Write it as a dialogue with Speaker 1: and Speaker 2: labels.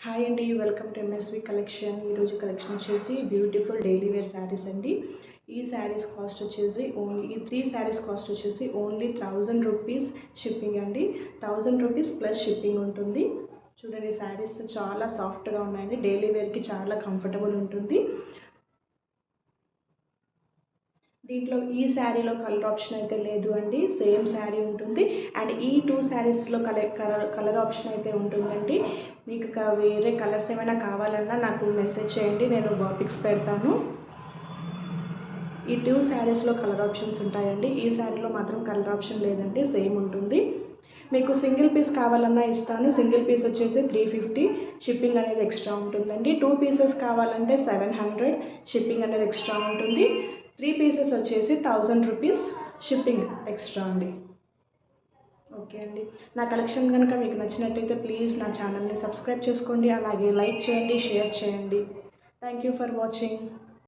Speaker 1: Hi అండి, welcome to MSV collection. ఈరోజు collection వచ్చేసి బ్యూటిఫుల్ డైలీ వేర్ శారీస్ అండి. ఈ శారీస్ కాస్ట్ వచ్చేసి ఈ 3 శారీస్ కాస్ట్ వచ్చేసి ఓన్లీ 1000 రూపీస్ షిప్పింగ్ అండి. 1000 రూపీస్ ప్లస్ షిప్పింగ్ ఉంటుంది. చూడండి, శారీస్ చాలా సాఫ్ట్గా ఉన్నాయండి. డైలీ వేర్కి చాలా కంఫర్టబుల్ ఉంటుంది. దీంట్లో ఈ శారీలో కలర్ ఆప్షన్ అయితే లేదు అండి, సేమ్ శారీ ఉంటుంది. అండ్ ఈ 2 శారీస్లో కలర్ ఆప్షన్ అయితే ఉంటుందండి. మీకు వేరే కలర్స్ ఏమైనా కావాలన్నా నాకు మెసేజ్ చేయండి, నేను పిక్స్ పెడతాను. ఈ 2 శారీస్లో కలర్ ఆప్షన్స్ ఉంటాయండి. ఈ శారీలో మాత్రం కలర్ ఆప్షన్ లేదండి, సేమ్ ఉంటుంది. మీకు సింగిల్ పీస్ కావాలన్నా ఇస్తాను. సింగిల్ పీస్ వచ్చేసి 350, షిప్పింగ్ అనేది ఎక్స్ట్రా ఉంటుందండి. 2 పీసెస్ కావాలంటే 700, షిప్పింగ్ అనేది ఎక్స్ట్రా ఉంటుంది. 3 పీసెస్ వచ్చేసి 1000 రూపీస్, షిప్పింగ్ ఎక్స్ట్రా అండి. ఓకే అండి, నా కలెక్షన్ కనుక మీకు నచ్చినట్టయితే ప్లీజ్ నా ఛానల్ని సబ్స్క్రైబ్ చేసుకోండి, అలాగే లైక్ చేయండి, షేర్ చేయండి. Thank you for watching.